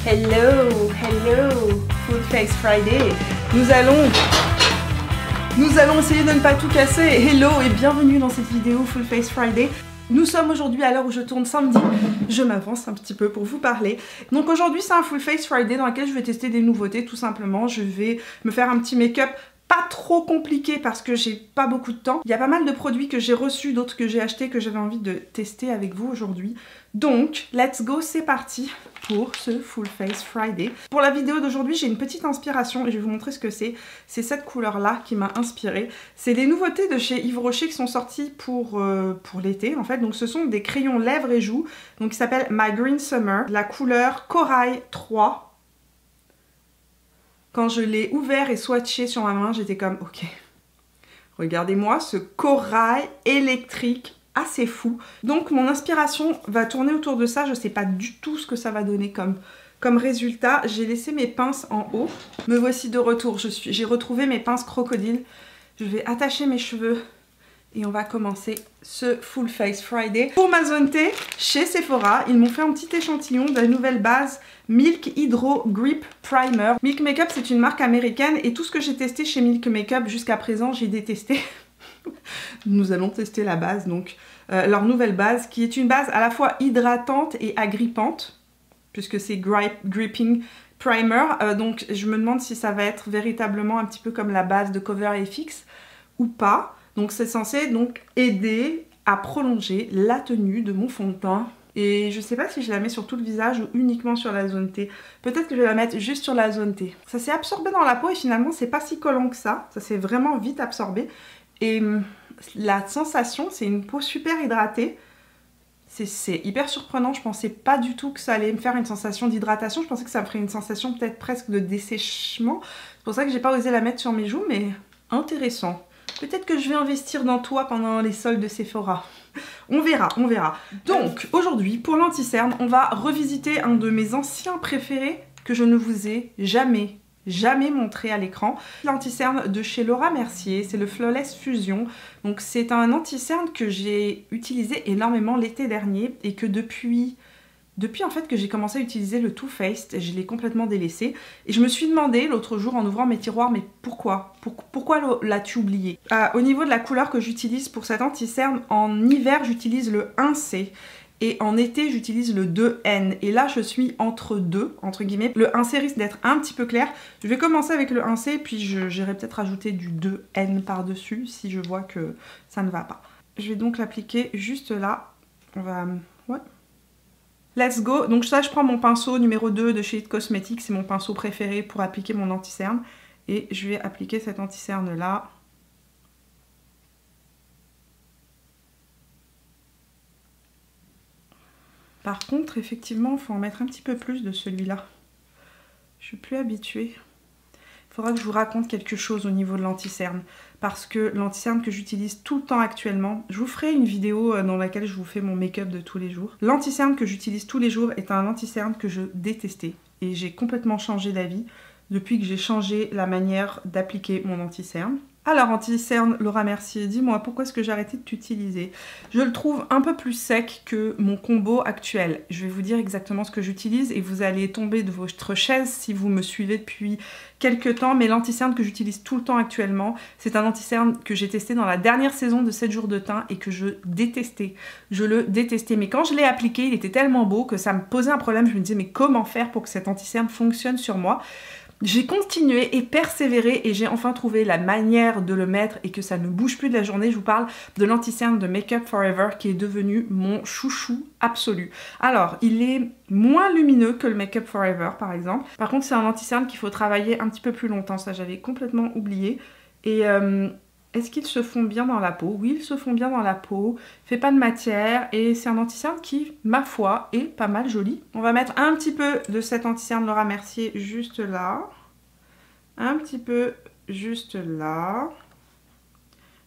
Hello, hello, Full Face Friday. Nous allons essayer de ne pas tout casser. Hello et bienvenue dans cette vidéo Full Face Friday. Nous sommes aujourd'hui à l'heure où je tourne samedi. Je m'avance un petit peu pour vous parler. Donc aujourd'hui c'est un Full Face Friday dans lequel je vais tester des nouveautés tout simplement. Je vais me faire un petit make-up pas trop compliqué parce que j'ai pas beaucoup de temps. Il y a pas mal de produits que j'ai reçus, d'autres que j'ai achetés, que j'avais envie de tester avec vous aujourd'hui. Donc, let's go, c'est parti pour ce Full Face Friday. Pour la vidéo d'aujourd'hui, j'ai une petite inspiration et je vais vous montrer ce que c'est. C'est cette couleur-là qui m'a inspirée. C'est des nouveautés de chez Yves Rocher qui sont sorties pour l'été, en fait. Donc, ce sont des crayons lèvres et joues, donc qui s'appellent My Green Summer. La couleur Corail 3. Quand je l'ai ouvert et swatché sur ma main, j'étais comme, ok, regardez-moi ce corail électrique assez fou. Donc mon inspiration va tourner autour de ça. Je sais pas du tout ce que ça va donner comme résultat. J'ai laissé mes pinces en haut. Me voici de retour. J'ai retrouvé mes pinces crocodile. Je vais attacher mes cheveux et on va commencer ce Full Face Friday. Pour ma zone T, chez Sephora, ils m'ont fait un petit échantillon de la nouvelle base Milk Hydro Grip Primer. Milk Makeup, c'est une marque américaine et tout ce que j'ai testé chez Milk Makeup jusqu'à présent, j'ai détesté. Nous allons tester la base, donc leur nouvelle base, qui est une base à la fois hydratante et agrippante, puisque c'est Gripping Primer. Donc je me demande si ça va être véritablement un petit peu comme la base de Cover FX ou pas. Donc c'est censé donc aider à prolonger la tenue de mon fond de teint. Et je sais pas si je la mets sur tout le visage ou uniquement sur la zone T. Peut-être que je vais la mettre juste sur la zone T. Ça s'est absorbé dans la peau et finalement c'est pas si collant que ça. Ça s'est vraiment vite absorbé. Et la sensation, c'est une peau super hydratée. C'est hyper surprenant. Je pensais pas du tout que ça allait me faire une sensation d'hydratation. Je pensais que ça me ferait une sensation peut-être presque de dessèchement. C'est pour ça que j'ai pas osé la mettre sur mes joues, mais intéressant. Peut-être que je vais investir dans toi pendant les soldes de Sephora. On verra, on verra. Donc, aujourd'hui, pour l'anti-cerne, on va revisiter un de mes anciens préférés que je ne vous ai jamais montré à l'écran. L'anti-cerne de chez Laura Mercier, c'est le Flawless Fusion. Donc, c'est un anti-cerne que j'ai utilisé énormément l'été dernier et que depuis en fait que j'ai commencé à utiliser le Too Faced, je l'ai complètement délaissé. Et je me suis demandé l'autre jour en ouvrant mes tiroirs, mais pourquoi l'as-tu oublié? Au niveau de la couleur que j'utilise pour cet anti-cerne, en hiver j'utilise le 1C. Et en été, j'utilise le 2N. Et là, je suis entre deux, entre guillemets. Le 1C risque d'être un petit peu clair. Je vais commencer avec le 1C, puis j'irai peut-être rajouter du 2N par-dessus si je vois que ça ne va pas. Je vais donc l'appliquer juste là. On va... Ouais. Let's go. Donc ça, je prends mon pinceau numéro 2 de chez It Cosmetics. C'est mon pinceau préféré pour appliquer mon anti-cerne. Et je vais appliquer cet anti-cerne là. Par contre, effectivement, il faut en mettre un petit peu plus de celui-là. Je suis plus habituée. Il faudra que je vous raconte quelque chose au niveau de l'anti-cerne. Parce que l'anti-cerne que j'utilise tout le temps actuellement, je vous ferai une vidéo dans laquelle je vous fais mon make-up de tous les jours. L'anti-cerne que j'utilise tous les jours est un anti-cerne que je détestais. Et j'ai complètement changé d'avis depuis que j'ai changé la manière d'appliquer mon anti-cerne. Alors anti-cerne Laura Mercier, dis-moi pourquoi est-ce que j'ai arrêté de t'utiliser? Je le trouve un peu plus sec que mon combo actuel. Je vais vous dire exactement ce que j'utilise et vous allez tomber de votre chaise si vous me suivez depuis quelques temps. Mais l'anti-cerne que j'utilise tout le temps actuellement, c'est un anti-cerne que j'ai testé dans la dernière saison de 7 jours de teint et que je détestais. Je le détestais. Mais quand je l'ai appliqué, il était tellement beau que ça me posait un problème. Je me disais mais comment faire pour que cet anti-cerne fonctionne sur moi? J'ai continué et persévéré et j'ai enfin trouvé la manière de le mettre et que ça ne bouge plus de la journée. Je vous parle de l'anti-cerne de Make Up For Ever qui est devenu mon chouchou absolu. Alors, il est moins lumineux que le Make Up For Ever par exemple. Par contre, c'est un anti-cerne qu'il faut travailler un petit peu plus longtemps. Ça, j'avais complètement oublié. Et est-ce qu'ils se font bien dans la peau? Oui, ils se font bien dans la peau. Fait pas de matière et c'est un anti-cerne qui, ma foi, est pas mal joli. On va mettre un petit peu de cet anti-cerne Laura Mercier juste là. Un petit peu juste là.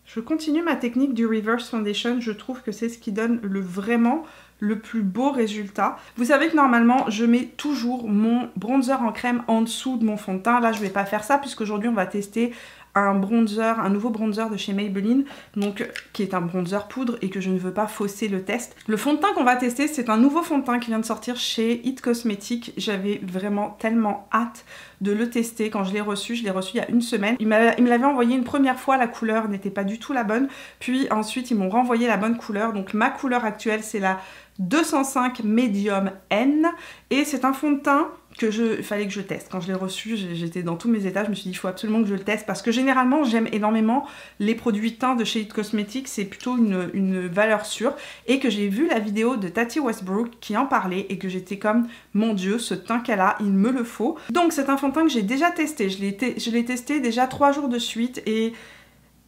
Je continue ma technique du Reverse Foundation. Je trouve que c'est ce qui donne vraiment le plus beau résultat. Vous savez que normalement, je mets toujours mon bronzer en crème en dessous de mon fond de teint. Là, je vais pas faire ça puisqu'aujourd'hui, on va tester un bronzer, un nouveau bronzer de chez Maybelline, donc qui est un bronzer poudre et que je ne veux pas fausser le test. Le fond de teint qu'on va tester, c'est un nouveau fond de teint qui vient de sortir chez It Cosmetics. J'avais vraiment tellement hâte de le tester. Quand je l'ai reçu il y a une semaine. Il me l'avait envoyé une première fois, la couleur n'était pas du tout la bonne, puis ensuite ils m'ont renvoyé la bonne couleur. Donc ma couleur actuelle c'est la 205 Medium N et c'est un fond de teint que il fallait que je teste. Quand je l'ai reçu, j'étais dans tous mes états, je me suis dit il faut absolument que je le teste parce que généralement j'aime énormément les produits teints de chez It Cosmetics, c'est plutôt une valeur sûre, et que j'ai vu la vidéo de Tati Westbrook qui en parlait et que j'étais comme mon dieu, ce teint qu'elle a, il me le faut. Donc c'est un fond de teint que j'ai déjà testé, je l'ai testé déjà 3 jours de suite et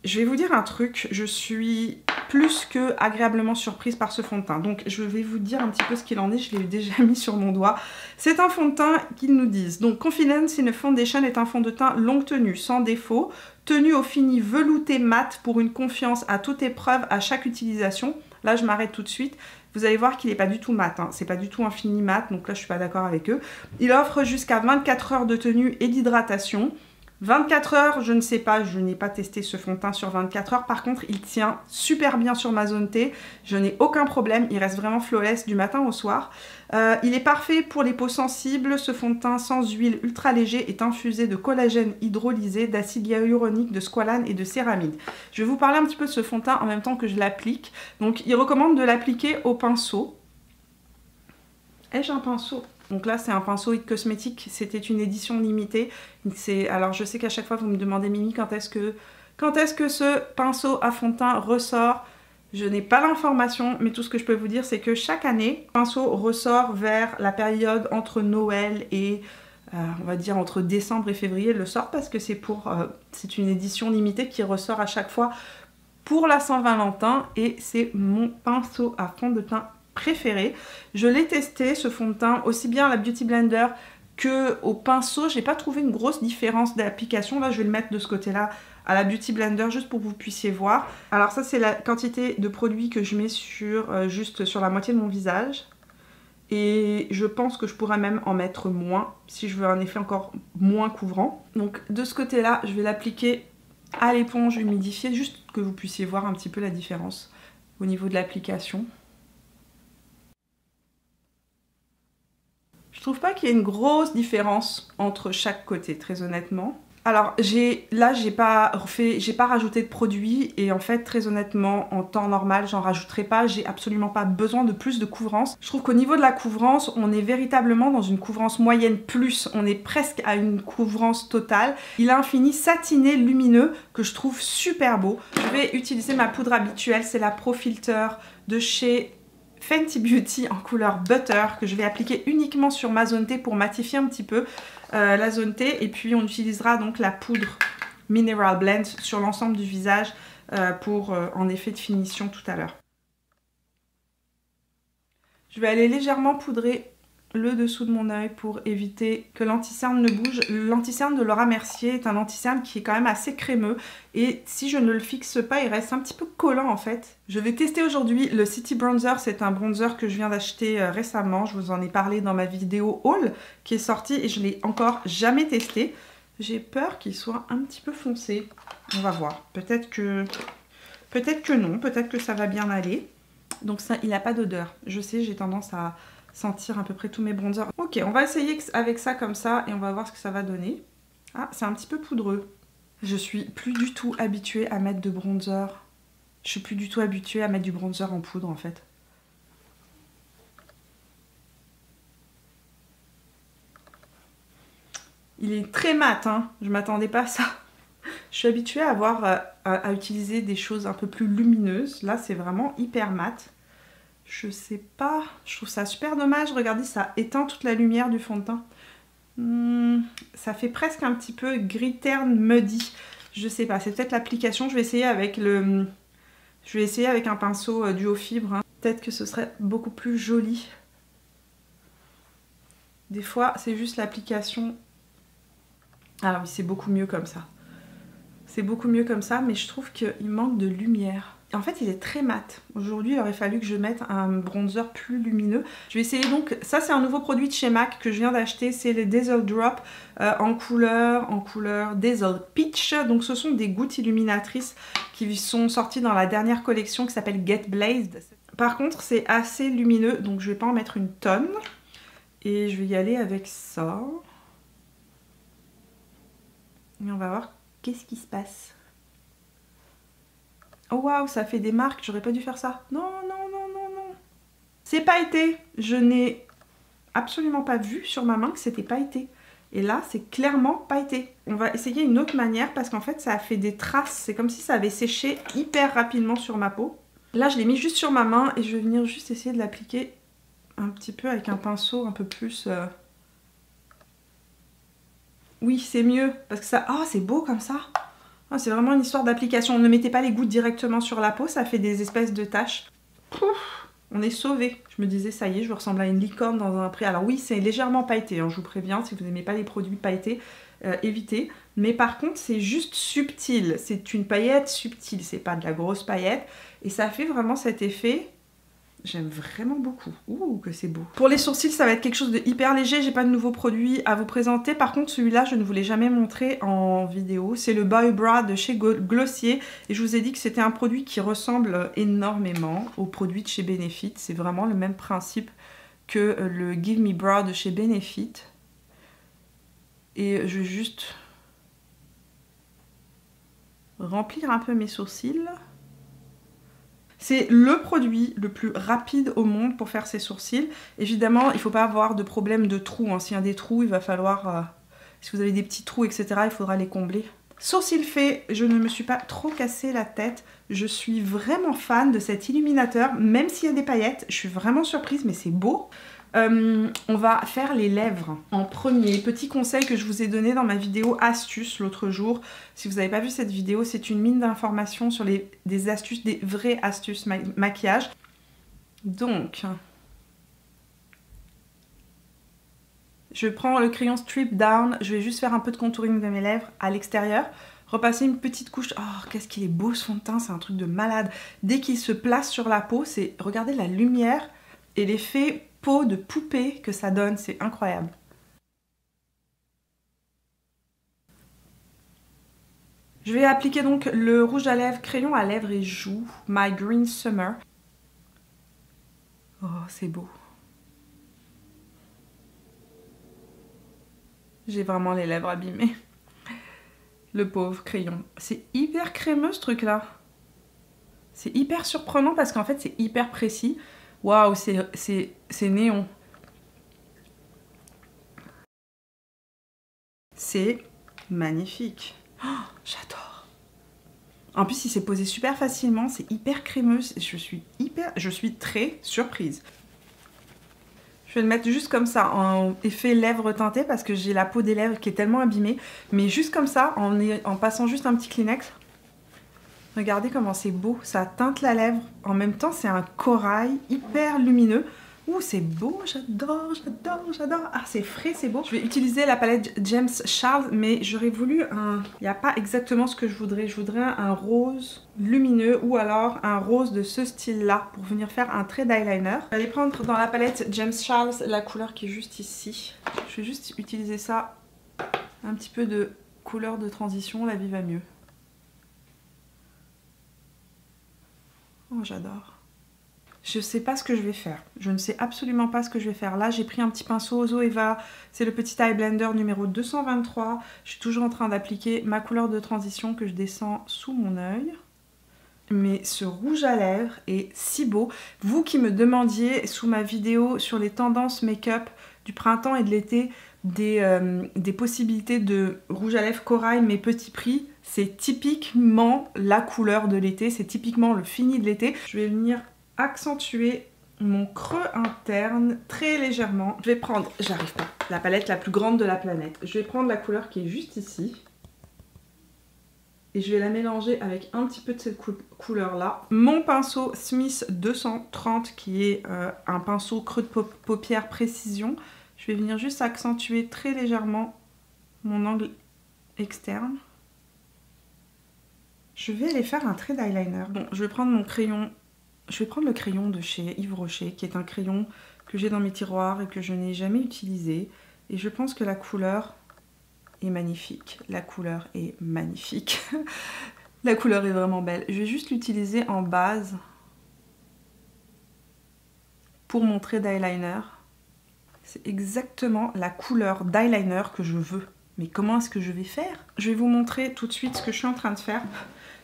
je vais vous dire un truc, je suis plus que agréablement surprise par ce fond de teint. Donc je vais vous dire un petit peu ce qu'il en est, je l'ai déjà mis sur mon doigt. C'est un fond de teint qu'ils nous disent. Donc Confidence in a Foundation est un fond de teint longue tenue, sans défaut, tenue au fini velouté mat pour une confiance à toute épreuve à chaque utilisation. Là je m'arrête tout de suite. Vous allez voir qu'il n'est pas du tout mat, hein. C'est pas du tout un fini mat, donc là je suis pas d'accord avec eux. Il offre jusqu'à 24 heures de tenue et d'hydratation. 24 heures, je ne sais pas, je n'ai pas testé ce fond de teint sur 24 heures. Par contre, il tient super bien sur ma zone T. Je n'ai aucun problème, il reste vraiment flawless du matin au soir. Il est parfait pour les peaux sensibles. Ce fond de teint sans huile ultra léger est infusé de collagène hydrolysé, d'acide hyaluronique, de squalane et de céramide. Je vais vous parler un petit peu de ce fond de teint en même temps que je l'applique. Donc, il recommande de l'appliquer au pinceau. Ai-je un pinceau ? Donc là c'est un pinceau It Cosmetics, c'était une édition limitée. Alors je sais qu'à chaque fois vous me demandez Mimi quand est-ce que ce pinceau à fond de teint ressort. Je n'ai pas l'information, mais tout ce que je peux vous dire c'est que chaque année, le pinceau ressort vers la période entre Noël et on va dire entre décembre et février. Il le sort parce que c'est une édition limitée qui ressort à chaque fois pour la Saint-Valentin et c'est mon pinceau à fond de teint préféré. Je l'ai testé ce fond de teint aussi bien à la Beauty Blender que au pinceau. J'ai pas trouvé une grosse différence d'application. Là je vais le mettre de ce côté là à la Beauty Blender juste pour que vous puissiez voir. Alors ça c'est la quantité de produit que je mets juste sur la moitié de mon visage. Et je pense que je pourrais même en mettre moins si je veux un effet encore moins couvrant. Donc de ce côté là je vais l'appliquer à l'éponge humidifiée juste que vous puissiez voir un petit peu la différence au niveau de l'application. Je trouve pas qu'il y ait une grosse différence entre chaque côté, très honnêtement. Alors là j'ai pas rajouté de produit et en fait très honnêtement en temps normal j'en rajouterai pas, j'ai absolument pas besoin de plus de couvrance. Je trouve qu'au niveau de la couvrance on est véritablement dans une couvrance moyenne plus, on est presque à une couvrance totale. Il a un fini satiné lumineux que je trouve super beau. Je vais utiliser ma poudre habituelle, c'est la Pro Filter de chez Fenty Beauty en couleur Butter que je vais appliquer uniquement sur ma zone T pour matifier un petit peu la zone T, et puis on utilisera donc la poudre Mineral Blend sur l'ensemble du visage pour en effet de finition tout à l'heure. Je vais aller légèrement poudrer le dessous de mon œil pour éviter que l'anti-cerne ne bouge. L'anti-cerne de Laura Mercier est un anti-cerne qui est quand même assez crémeux et si je ne le fixe pas il reste un petit peu collant en fait. Je vais tester aujourd'hui le City Bronzer, c'est un bronzer que je viens d'acheter récemment, je vous en ai parlé dans ma vidéo haul qui est sortie et je ne l'ai encore jamais testé. J'ai peur qu'il soit un petit peu foncé, on va voir, peut-être que non, peut-être que ça va bien aller. Donc ça, il n'a pas d'odeur, je sais j'ai tendance à sentir à peu près tous mes bronzers. Ok, on va essayer avec ça comme ça et on va voir ce que ça va donner. Ah, c'est un petit peu poudreux. Je suis plus du tout habituée à mettre de bronzer. Je suis plus du tout habituée à mettre du bronzer en poudre en fait. Il est très mat, hein. Je m'attendais pas à ça. Je suis habituée à utiliser des choses un peu plus lumineuses. Là, c'est vraiment hyper mat. Je sais pas, je trouve ça super dommage. Regardez, ça éteint toute la lumière du fond de teint. Ça fait presque un petit peu gris terne muddy. Je sais pas, c'est peut-être l'application. Je vais essayer avec un pinceau duo fibre. Hein. Peut-être que ce serait beaucoup plus joli. Des fois, c'est juste l'application. Ah oui, c'est beaucoup mieux comme ça. C'est beaucoup mieux comme ça, mais je trouve qu'il manque de lumière. En fait, il est très mat. Aujourd'hui, il aurait fallu que je mette un bronzer plus lumineux. Je vais essayer donc... Ça, c'est un nouveau produit de chez MAC que je viens d'acheter. C'est les Dazzle Drop en couleur Dazzle Peach. Donc, ce sont des gouttes illuminatrices qui sont sorties dans la dernière collection qui s'appelle Get Blazed. Par contre, c'est assez lumineux, donc je vais pas en mettre une tonne. Et je vais y aller avec ça. Et on va voir qu'est-ce qui se passe. Oh waouh, ça fait des marques, j'aurais pas dû faire ça. Non, non, non, non, non. C'est pailleté. Je n'ai absolument pas vu sur ma main que c'était pailleté. Et là, c'est clairement pailleté. On va essayer une autre manière parce qu'en fait, ça a fait des traces. C'est comme si ça avait séché hyper rapidement sur ma peau. Là, je l'ai mis juste sur ma main et je vais venir juste essayer de l'appliquer un petit peu avec un pinceau un peu plus... Oui, c'est mieux parce que ça... Oh, c'est beau comme ça. Oh, c'est vraiment une histoire d'application. Ne mettez pas les gouttes directement sur la peau, ça fait des espèces de taches. Pouf, on est sauvé. Je me disais, ça y est, je ressemble à une licorne dans un pré. Alors oui, c'est légèrement pailleté, hein, je vous préviens, si vous n'aimez pas les produits pailletés, évitez. Mais par contre, c'est juste subtil. C'est une paillette subtile, c'est pas de la grosse paillette. Et ça fait vraiment cet effet... J'aime vraiment beaucoup. Ouh, que c'est beau. Pour les sourcils, ça va être quelque chose de hyper léger. J'ai pas de nouveaux produits à vous présenter. Par contre, celui-là, je ne vous l'ai jamais montré en vidéo. C'est le Boy Brow de chez Glossier. Et je vous ai dit que c'était un produit qui ressemble énormément aux produits de chez Benefit. C'est vraiment le même principe que le Give Me Brow de chez Benefit. Et je vais juste remplir un peu mes sourcils. C'est le produit le plus rapide au monde pour faire ses sourcils. Évidemment, il ne faut pas avoir de problème de trous. Hein. S'il y a des trous, il va falloir... si vous avez des petits trous, etc., il faudra les combler. Sourcils faits, je ne me suis pas trop cassé la tête. Je suis vraiment fan de cet illuminateur, même s'il y a des paillettes. Je suis vraiment surprise, mais c'est beau. On va faire les lèvres en premier. Petit conseil que je vous ai donné dans ma vidéo astuces l'autre jour. Si vous n'avez pas vu cette vidéo, c'est une mine d'informations sur des astuces, des vraies astuces maquillage. Donc, je prends le crayon Strip Down. Je vais juste faire un peu de contouring de mes lèvres à l'extérieur. Repasser une petite couche. Oh, qu'est-ce qu'il est beau ce fond de teint, c'est un truc de malade. Dès qu'il se place sur la peau, c'est... Regardez la lumière et l'effet peau de poupée que ça donne, c'est incroyable. Je vais appliquer donc le rouge à lèvres, crayon à lèvres et joues, My Green Summer. Oh, c'est beau. J'ai vraiment les lèvres abîmées. Le pauvre crayon. C'est hyper crémeux ce truc-là. C'est hyper surprenant parce qu'en fait c'est hyper précis. Waouh, c'est néon. C'est magnifique. Oh, j'adore. En plus, il s'est posé super facilement. C'est hyper crémeux. Je suis très surprise. Je vais le mettre juste comme ça, en effet lèvres teintées, parce que j'ai la peau des lèvres qui est tellement abîmée. Mais juste comme ça, en passant juste un petit Kleenex. Regardez comment c'est beau, ça teinte la lèvre. En même temps, c'est un corail hyper lumineux. Ouh, c'est beau, j'adore, j'adore, j'adore. Ah, c'est frais, c'est beau. Je vais utiliser la palette James Charles, mais j'aurais voulu un... Il n'y a pas exactement ce que je voudrais. Je voudrais un rose lumineux ou alors un rose de ce style-là pour venir faire un trait d'eyeliner. Je vais aller prendre dans la palette James Charles la couleur qui est juste ici. Je vais juste utiliser ça, un petit peu de couleur de transition, la vie va mieux. Oh, j'adore. Je sais pas ce que je vais faire. Je ne sais absolument pas ce que je vais faire. Là, j'ai pris un petit pinceau Zoeva. C'est le petit eye blender numéro 223. Je suis toujours en train d'appliquer ma couleur de transition que je descends sous mon œil. Mais ce rouge à lèvres est si beau. Vous qui me demandiez sous ma vidéo sur les tendances make-up du printemps et de l'été des possibilités de rouge à lèvres corail mais petit prix, c'est typiquement la couleur de l'été, c'est typiquement le fini de l'été. Je vais venir accentuer mon creux interne très légèrement. Je vais prendre, j'arrive pas, la palette la plus grande de la planète. Je vais prendre la couleur qui est juste ici. Et je vais la mélanger avec un petit peu de cette couleur là. Mon pinceau Smith 230 qui est un pinceau creux de paupière précision. Je vais venir juste accentuer très légèrement mon angle externe. Je vais aller faire un trait d'eyeliner. Bon, je vais prendre mon crayon. Je vais prendre le crayon de chez Yves Rocher, qui est un crayon que j'ai dans mes tiroirs et que je n'ai jamais utilisé. Et je pense que la couleur est magnifique. La couleur est magnifique. La couleur est vraiment belle. Je vais juste l'utiliser en base pour mon trait d'eyeliner. C'est exactement la couleur d'eyeliner que je veux. Mais comment est-ce que je vais faire? Je vais vous montrer tout de suite ce que je suis en train de faire.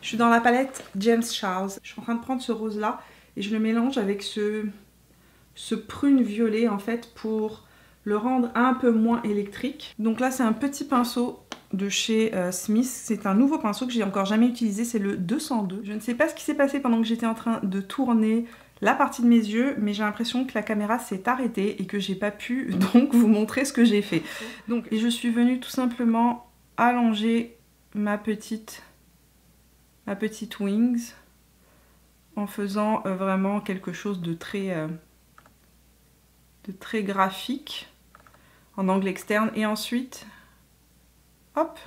Je suis dans la palette James Charles. Je suis en train de prendre ce rose-là et je le mélange avec ce prune violet en fait pour le rendre un peu moins électrique. Donc là, c'est un petit pinceau de chez Smith. C'est un nouveau pinceau que j'ai encore jamais utilisé. C'est le 202. Je ne sais pas ce qui s'est passé pendant que j'étais en train de tourner la partie de mes yeux, mais j'ai l'impression que la caméra s'est arrêtée et que j'ai pas pu donc vous montrer ce que j'ai fait. Donc, et je suis venue tout simplement allonger ma petite wings en faisant vraiment quelque chose de très graphique en angle externe. Et ensuite, hop,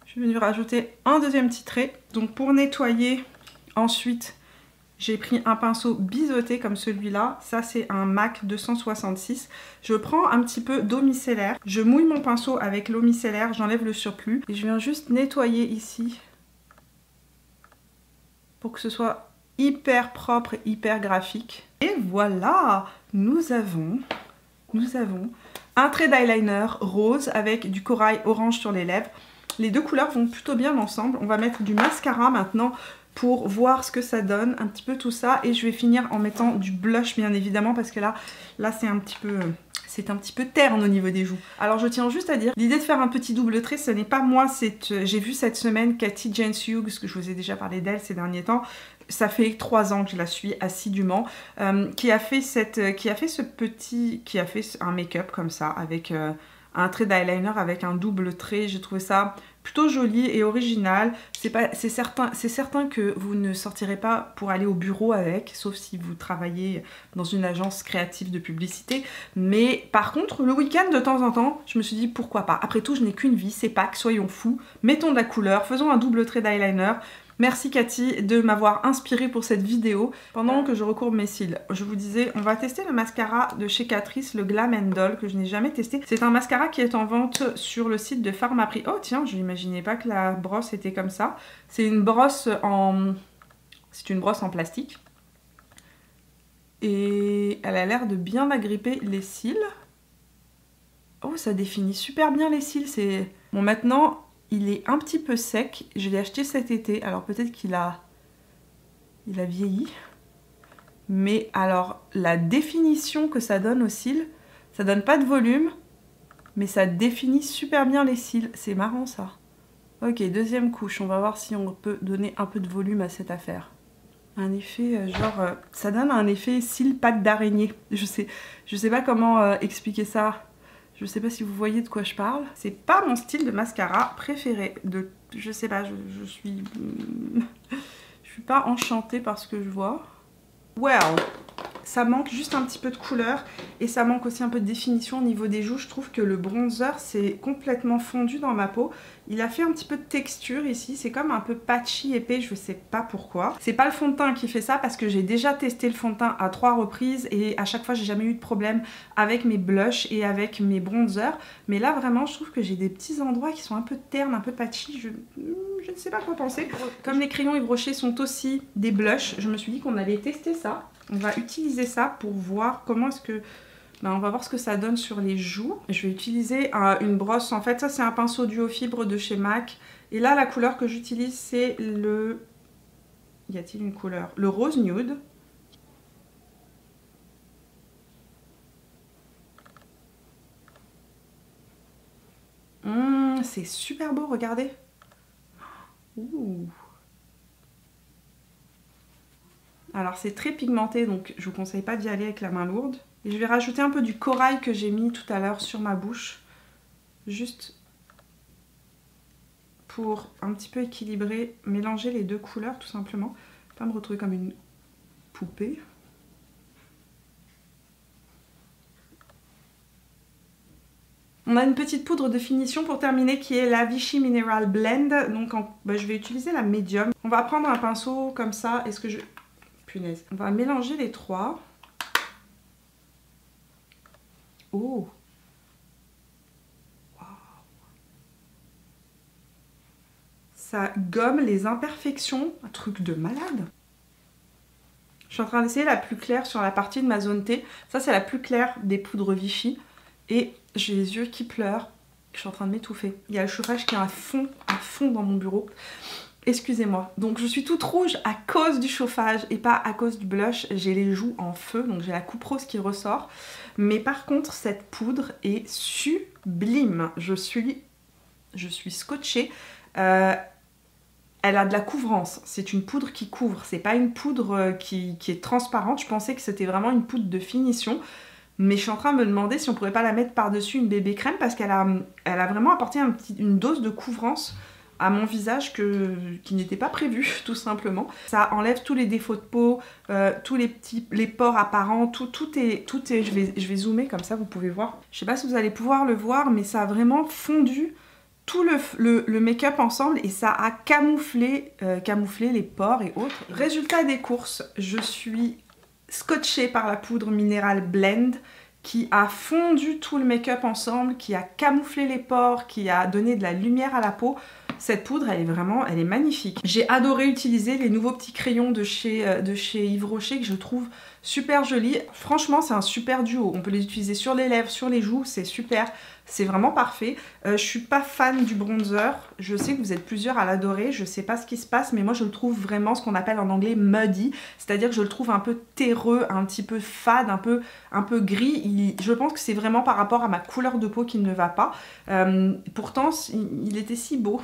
je suis venue rajouter un deuxième petit trait. Donc pour nettoyer, ensuite, j'ai pris un pinceau biseauté comme celui-là. Ça, c'est un MAC 266. Je prends un petit peu d'eau micellaire. Je mouille mon pinceau avec l'eau micellaire. J'enlève le surplus. Et je viens juste nettoyer ici pour que ce soit hyper propre et hyper graphique. Et voilà, nous avons un trait d'eyeliner rose avec du corail orange sur les lèvres. Les deux couleurs vont plutôt bien ensemble. On va mettre du mascara maintenant pour voir ce que ça donne, un petit peu tout ça. Et je vais finir en mettant du blush bien évidemment parce que là c'est un petit peu terne au niveau des joues. Alors je tiens juste à dire, l'idée de faire un petit double trait, ce n'est pas moi. J'ai vu cette semaine Cathy Jane Hughes, que je vous ai déjà parlé d'elle ces derniers temps. Ça fait 3 ans que je la suis assidûment, qui a fait un make-up comme ça, avec un trait d'eyeliner avec un double trait. J'ai trouvé ça plutôt joli et original. C'est certain que vous ne sortirez pas pour aller au bureau avec, sauf si vous travaillez dans une agence créative de publicité. Mais par contre, le week-end, de temps en temps, je me suis dit pourquoi pas. Après tout, je n'ai qu'une vie, c'est Pâques, soyons fous. Mettons de la couleur, faisons un double trait d'eyeliner. Merci Cathy de m'avoir inspirée pour cette vidéo. Pendant que je recourbe mes cils, je vous disais, on va tester le mascara de chez Catrice, le Glam & Doll, que je n'ai jamais testé. C'est un mascara qui est en vente sur le site de Pharmaprix. Oh tiens, je n'imaginais pas que la brosse était comme ça. C'est une brosse en plastique. Et elle a l'air de bien agripper les cils. Oh, ça définit super bien les cils. Bon, maintenant, il est un petit peu sec. Je l'ai acheté cet été. Alors peut-être qu'il a vieilli. Mais alors, la définition que ça donne aux cils, ça donne pas de volume, mais ça définit super bien les cils. C'est marrant ça. Ok, deuxième couche. On va voir si on peut donner un peu de volume à cette affaire. Un effet genre... ça donne un effet cils pattes d'araignée. Je sais pas comment expliquer ça. Je sais pas si vous voyez de quoi je parle. C'est pas mon style de mascara préféré. Je sais pas, je suis pas enchantée par ce que je vois. Well, ça manque juste un petit peu de couleur et ça manque aussi un peu de définition au niveau des joues. Je trouve que le bronzer s'est complètement fondu dans ma peau. Il a fait un petit peu de texture ici, c'est comme un peu patchy, épais, je sais pas pourquoi. C'est pas le fond de teint qui fait ça parce que j'ai déjà testé le fond de teint à 3 reprises et à chaque fois j'ai jamais eu de problème avec mes blushs et avec mes bronzers. Mais là vraiment je trouve que j'ai des petits endroits qui sont un peu ternes, un peu patchy, je ne sais pas quoi penser. Comme les crayons Yves Rocher sont aussi des blushs, je me suis dit qu'on allait tester ça. On va utiliser ça pour voir comment est-ce que... on va voir ce que ça donne sur les joues. Je vais utiliser une brosse. En fait, ça c'est un pinceau duo fibre de chez MAC. Et là, la couleur que j'utilise, c'est le... Y a-t-il une couleur? Le rose nude. C'est super beau, regardez. Ouh. Alors c'est très pigmenté, donc je vous conseille pas d'y aller avec la main lourde. Et je vais rajouter un peu du corail que j'ai mis tout à l'heure sur ma bouche. Juste pour un petit peu équilibrer, mélanger les deux couleurs tout simplement. Pas me retrouver comme une poupée. On a une petite poudre de finition pour terminer qui est la Vichy Mineral Blend. Donc je vais utiliser la médium. On va prendre un pinceau comme ça. Est-ce que je... Punaise. On va mélanger les trois. Oh. Wow. Ça gomme les imperfections. Un truc de malade. Je suis en train d'essayer la plus claire sur la partie de ma zone T. Ça, c'est la plus claire des poudres Vichy. Et j'ai les yeux qui pleurent. Je suis en train de m'étouffer. Il y a le chauffage qui est à fond dans mon bureau. Excusez-moi. Donc je suis toute rouge à cause du chauffage et pas à cause du blush. J'ai les joues en feu, donc j'ai la coupe rose qui ressort. Mais par contre, cette poudre est sublime. Je suis scotchée. Elle a de la couvrance. C'est une poudre qui couvre. C'est pas une poudre qui est transparente. Je pensais que c'était vraiment une poudre de finition. Mais je suis en train de me demander si on pourrait pas la mettre par-dessus une bébé crème parce qu'elle a vraiment apporté une dose de couvrance à mon visage qui n'était pas prévu, tout simplement. Ça enlève tous les défauts de peau, tous les pores apparents, tout est... Je vais zoomer comme ça, vous pouvez voir. Je sais pas si vous allez pouvoir le voir, mais ça a vraiment fondu tout le make-up ensemble et ça a camouflé les pores et autres. Résultat des courses, je suis scotchée par la poudre Mineral Blend qui a fondu tout le make-up ensemble, qui a camouflé les pores, qui a donné de la lumière à la peau. Cette poudre, elle est magnifique. J'ai adoré utiliser les nouveaux petits crayons de chez Yves Rocher que je trouve super jolis. Franchement, c'est un super duo. On peut les utiliser sur les lèvres, sur les joues, c'est super. C'est vraiment parfait. Je suis pas fan du bronzer. Je sais que vous êtes plusieurs à l'adorer. Je sais pas ce qui se passe, mais moi je le trouve vraiment ce qu'on appelle en anglais muddy. C'est-à-dire que je le trouve un peu terreux, un petit peu fade, un peu gris. Je pense que c'est vraiment par rapport à ma couleur de peau qu'il ne va pas. Pourtant, il était si beau.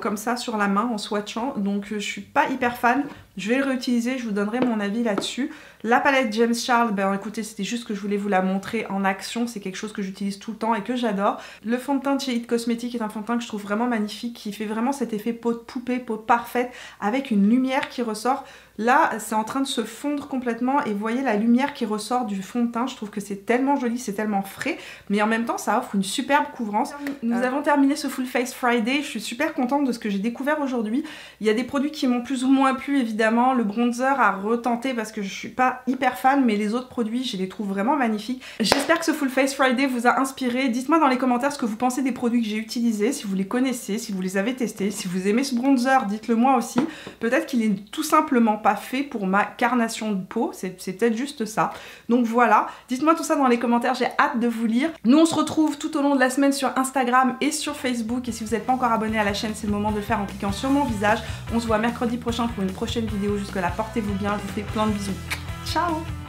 Comme ça sur la main en swatchant, donc je suis pas hyper fan. Je vais le réutiliser, je vous donnerai mon avis là-dessus. La palette James Charles, ben écoutez, c'était juste que je voulais vous la montrer en action, c'est quelque chose que j'utilise tout le temps et que j'adore. Le fond de teint de chez It Cosmetics est un fond de teint que je trouve vraiment magnifique, qui fait vraiment cet effet peau de poupée, peau parfaite, avec une lumière qui ressort. Là, c'est en train de se fondre complètement et vous voyez la lumière qui ressort du fond de teint. Je trouve que c'est tellement joli, c'est tellement frais, mais en même temps, ça offre une superbe couvrance. Nous avons terminé ce Full Face Friday. Je suis super contente de ce que j'ai découvert aujourd'hui. Il y a des produits qui m'ont plus ou moins plu, évidemment. Le bronzer a retenté parce que je suis pas hyper fan, mais les autres produits, je les trouve vraiment magnifiques. J'espère que ce Full Face Friday vous a inspiré. Dites-moi dans les commentaires ce que vous pensez des produits que j'ai utilisés, si vous les connaissez, si vous les avez testés. Si vous aimez ce bronzer, dites-le moi aussi. Peut-être qu'il est tout simplement pas fait pour ma carnation de peau, c'est peut-être juste ça. Donc voilà, dites-moi tout ça dans les commentaires, j'ai hâte de vous lire. Nous on se retrouve tout au long de la semaine sur Instagram et sur Facebook, et si vous n'êtes pas encore abonné à la chaîne, c'est le moment de le faire en cliquant sur mon visage. On se voit mercredi prochain pour une prochaine vidéo. Jusque là, portez-vous bien, je vous fais plein de bisous. Ciao!